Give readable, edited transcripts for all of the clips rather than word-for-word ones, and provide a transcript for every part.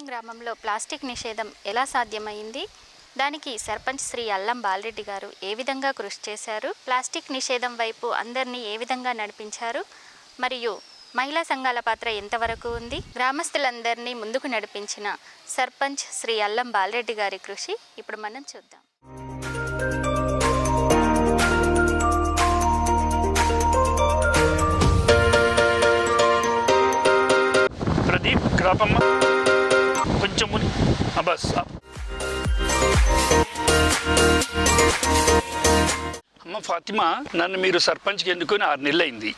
గ్రామంలో ప్లాస్టిక్ నిషేధం ఎలా సాధ్యమైంది? దానికి సర్పంచ్ శ్రీ అల్లం బాలరెడ్డి గారు ఏ విధంగా కృషి చేశారు? ప్లాస్టిక్ నిషేధం వైపు అందరినీ ఏ విధంగా నడిపించారు? మరియు మహిళా సంఘాల పాత్ర ఎంతవరకు ఉంది? గ్రామస్తులందరినీ ముందుకు నడిపించిన సర్పంచ్ శ్రీ అల్లం బాలరెడ్డి గారి కృషి ఇప్పుడు మనం చూద్దాం. ప్రదీప్ క్రాపమ్మ కొంచెం బస్. అమ్మ ఫాతిమా, నన్ను మీరు సర్పంచ్కి ఎన్నుకొని 6 నెలలు అయింది.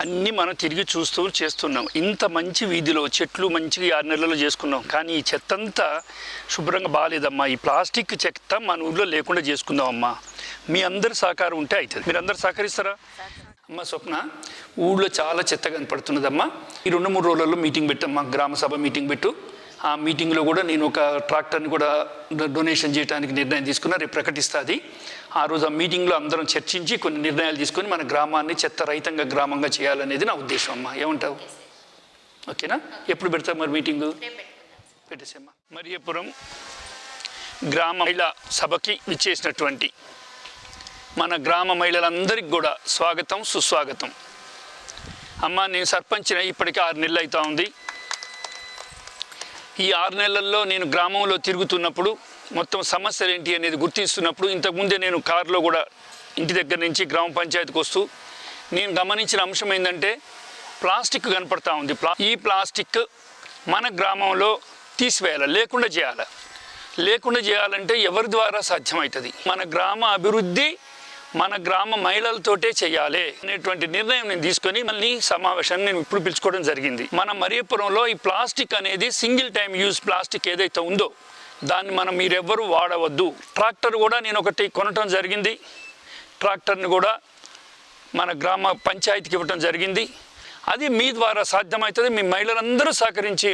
అన్నీ మనం తిరిగి చూస్తూ చేస్తున్నాం. ఇంత మంచి వీధిలో చెట్లు మంచిగా 6 నెలల్లో చేసుకున్నాం. కానీ ఈ చెత్త అంతా శుభ్రంగా బాగాలేదమ్మా. ఈ ప్లాస్టిక్ చెత్త మన ఊళ్ళో లేకుండా చేసుకుందామమ్మా. మీ అందరి సహకారం ఉంటే అవుతుంది. మీరు అందరు సహకరిస్తారా? అమ్మ స్వప్న, ఊళ్ళో చాలా చెత్త కనపడుతున్నదమ్మా. ఈ 2-3 రోజులలో మీటింగ్ పెట్టమ్మా, గ్రామ సభ మీటింగ్ పెట్టు. ఆ మీటింగ్లో కూడా నేను ఒక ట్రాక్టర్ని కూడా డొనేషన్ చేయడానికి నిర్ణయం తీసుకున్నా. రేపు ప్రకటిస్తుంది. ఆ రోజు ఆ మీటింగ్లో అందరం చర్చించి కొన్ని నిర్ణయాలు తీసుకొని మన గ్రామాన్ని చెత్త రహితంగా గ్రామంగా చేయాలనేది నా ఉద్దేశం అమ్మా. ఏమంటావు? ఓకేనా? ఎప్పుడు పెడతావు మరి మీటింగు? పెట్టేసేమ్మా. మరియపురం గ్రామ మహిళా సభకి విచ్చేసినటువంటి మన గ్రామ మహిళలందరికీ కూడా స్వాగతం, సుస్వాగతం. అమ్మ, నేను సర్పంచ్ని ఇప్పటికీ 6 నెలలు అవుతా ఉంది. ఈ 6 నెలల్లో నేను గ్రామంలో తిరుగుతున్నప్పుడు మొత్తం సమస్యలు ఏంటి అనేది గుర్తిస్తున్నప్పుడు, ఇంతకుముందే నేను కారులో కూడా ఇంటి దగ్గర నుంచి గ్రామ పంచాయతీకి వస్తూ నేను గమనించిన అంశం ఏంటంటే ప్లాస్టిక్ కనపడతా ఉంది. ఈ ప్లాస్టిక్ మన గ్రామంలో తీసివేయాలి, లేకుండా చేయాలంటే ఎవరి ద్వారా సాధ్యమవుతుంది? మన గ్రామ అభివృద్ధి మన గ్రామ మహిళలతోటే చేయాలి అనేటువంటి నిర్ణయం నేను తీసుకొని మళ్ళీ సమావేశాన్ని నేను ఇప్పుడు పిలుచుకోవడం జరిగింది. మన మరియపురంలో ఈ ప్లాస్టిక్ అనేది సింగిల్ టైం యూజ్ ప్లాస్టిక్ ఏదైతే ఉందో దాన్ని మీరెవ్వరూ వాడవద్దు. ట్రాక్టర్ కూడా నేను ఒకటి కొనటం జరిగింది. ట్రాక్టర్ని కూడా మన గ్రామ పంచాయతీకి ఇవ్వటం జరిగింది. అది మీ ద్వారా సాధ్యమవుతుంది. మీ మహిళలందరూ సహకరించి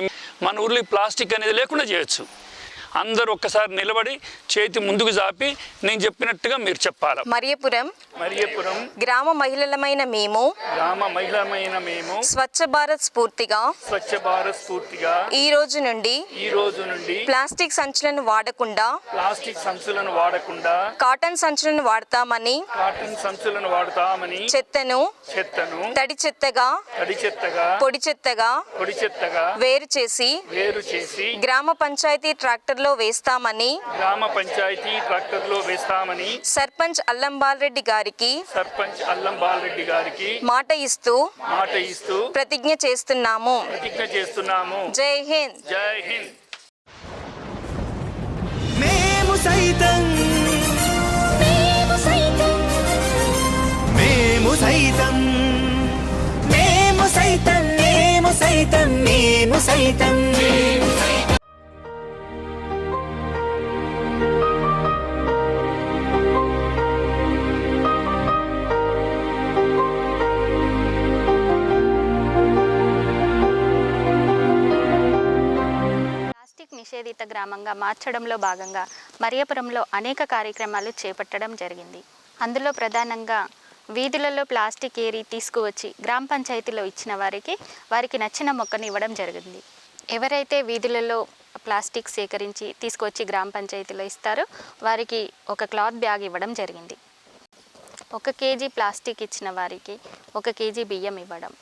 మన ఊర్లో ప్లాస్టిక్ అనేది లేకుండా చేయొచ్చు. అందరూ ఒక్కసారి నిలబడి చేతి ముందుకు జాపి నేను చెప్పినట్టుగా మీరు చెప్పాలి. మరియపురం గ్రామ మహిళలమైన మేము స్వచ్ఛ భారత్ స్ఫూర్తిగా ఈ రోజు నుండి ప్లాస్టిక్ సంచులను వాడకుండా కాటన్ సంచులను వాడతామని చెత్తను తడి చెత్తగా పొడి చెత్తగా వేరు చేసి గ్రామ పంచాయతీ ట్రాక్టర్ లో వేస్తామని సర్పంచ్ అల్లం బాలరెడ్డి గారికి మాట ఇస్తూ ప్రతిజ్ఞ చేస్తున్నాము. జై హింద్. మేము సైతం నిషేధిత గ్రామంగా మార్చడంలో భాగంగా మరియపురంలో అనేక కార్యక్రమాలు చేపట్టడం జరిగింది. అందులో ప్రధానంగా వీధులలో ప్లాస్టిక్ ఏరి తీసుకువచ్చి గ్రామ పంచాయతీలో ఇచ్చిన వారికి నచ్చిన మొక్కను ఇవ్వడం జరిగింది. ఎవరైతే వీధులలో ప్లాస్టిక్ సేకరించి తీసుకొచ్చి గ్రామ పంచాయతీలో ఇస్తారో వారికి ఒక క్లాత్ బ్యాగ్ ఇవ్వడం జరిగింది. 1 కేజీ ప్లాస్టిక్ ఇచ్చిన వారికి 1 కేజీ బియ్యం ఇవ్వడం.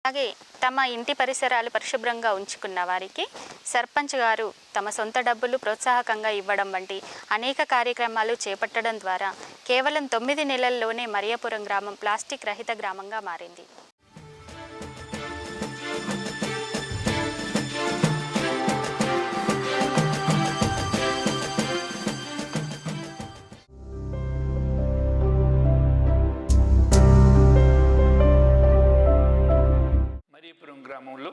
అలాగే తమ ఇంటి పరిసరాలు పరిశుభ్రంగా ఉంచుకున్న వారికి సర్పంచ్ గారు తమ సొంత డబ్బులు ప్రోత్సాహకంగా ఇవ్వడం వంటి అనేక కార్యక్రమాలు చేపట్టడం ద్వారా కేవలం 9 నెలల్లోనే మరియపురం గ్రామం ప్లాస్టిక్ రహిత గ్రామంగా మారింది. గ్రామంలో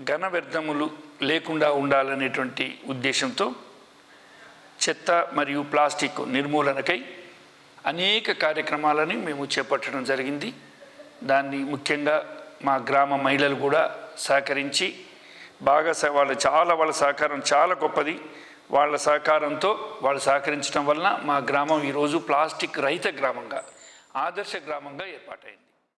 ఘన వ్యర్థములు లేకుండా ఉండాలనేటువంటి ఉద్దేశంతో చెత్త మరియు ప్లాస్టిక్ నిర్మూలనకై అనేక కార్యక్రమాలని మేము చేపట్టడం జరిగింది. దాన్ని ముఖ్యంగా మా గ్రామ మహిళలు కూడా సహకరించి బాగా వాళ్ళ సహకారం చాలా గొప్పది. వాళ్ళ సహకారంతో వాళ్ళు సహకరించడం వలన మా గ్రామం ఈరోజు ప్లాస్టిక్ రహిత గ్రామంగా ఆదర్శ గ్రామంగా ఏర్పాటైంది.